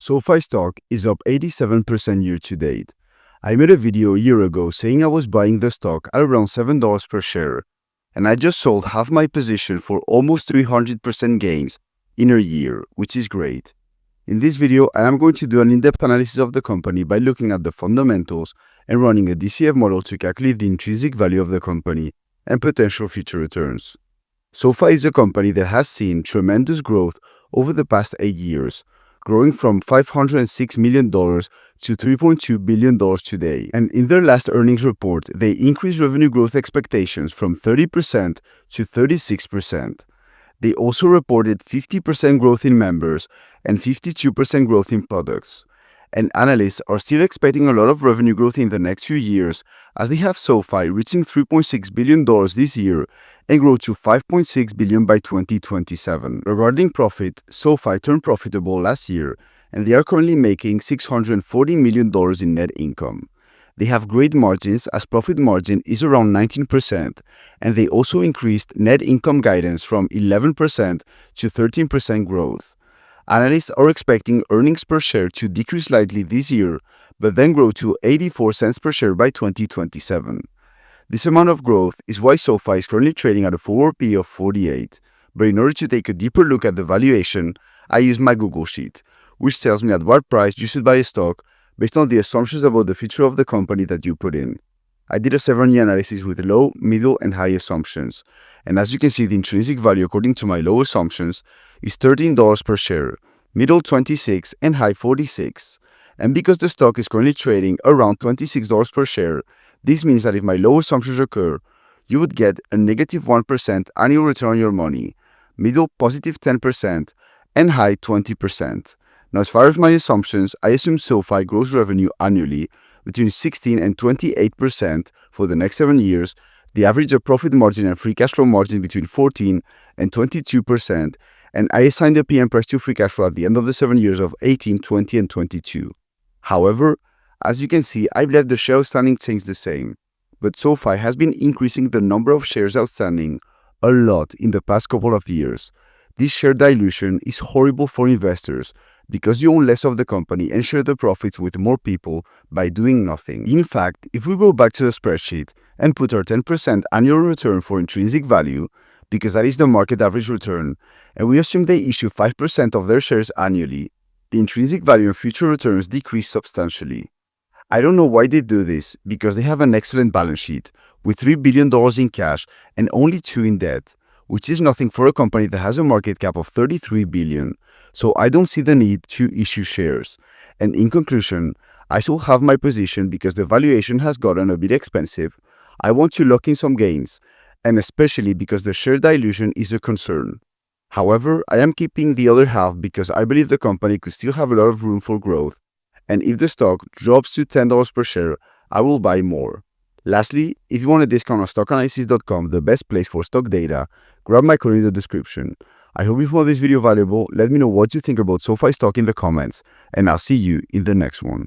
SoFi stock is up 87% year to date. I made a video a year ago saying I was buying the stock at around $7 per share, and I just sold half my position for almost 300% gains in a year, which is great. In this video, I am going to do an in-depth analysis of the company by looking at the fundamentals and running a DCF model to calculate the intrinsic value of the company and potential future returns. SoFi is a company that has seen tremendous growth over the past 8 years, growing from $506 million to $3.2 billion today. And in their last earnings report, they increased revenue growth expectations from 30% to 36%. They also reported 50% growth in members and 52% growth in products. And analysts are still expecting a lot of revenue growth in the next few years, as they have SoFi reaching $3.6 billion this year and grow to $5.6 billion by 2027. Regarding profit, SoFi turned profitable last year, and they are currently making $640 million in net income. They have great margins, as profit margin is around 19%, and they also increased net income guidance from 11% to 13% growth. Analysts are expecting earnings per share to decrease slightly this year, but then grow to 84 cents per share by 2027. This amount of growth is why SoFi is currently trading at a forward P of 48. But in order to take a deeper look at the valuation, I used my Google Sheet, which tells me at what price you should buy a stock based on the assumptions about the future of the company that you put in. I did a 7-year analysis with low, middle, and high assumptions, and as you can see, the intrinsic value according to my low assumptions is $13 per share, middle 26, and high 46. And because the stock is currently trading around $26 per share, this means that if my low assumptions occur, you would get a negative 1% annual return on your money, middle positive 10%, and high 20%. Now, as far as my assumptions, I assume SoFi grows revenue annually between 16 and 28% for the next 7 years, the average of profit margin and free cash flow margin between 14 and 22%, and I assigned the PM price to free cash flow at the end of the 7 years of 18, 20, and 22. However, as you can see, I've left the share outstanding things the same, but SoFi has been increasing the number of shares outstanding a lot in the past couple of years. This share dilution is horrible for investors because you own less of the company and share the profits with more people by doing nothing. In fact, if we go back to the spreadsheet and put our 10% annual return for intrinsic value, because that is the market average return, and we assume they issue 5% of their shares annually, the intrinsic value and future returns decrease substantially. I don't know why they do this, because they have an excellent balance sheet with $3 billion in cash and only $2 billion in debt, which is nothing for a company that has a market cap of $33 billion, so I don't see the need to issue shares. And in conclusion, I still have my position because the valuation has gotten a bit expensive. I want to lock in some gains, and especially because the share dilution is a concern. However, I am keeping the other half because I believe the company could still have a lot of room for growth, and if the stock drops to $10 per share, I will buy more. Lastly, if you want a discount on stockanalysis.com, the best place for stock data, grab my code in the description. I hope you found this video valuable. Let me know what you think about SoFi stock in the comments, and I'll see you in the next one.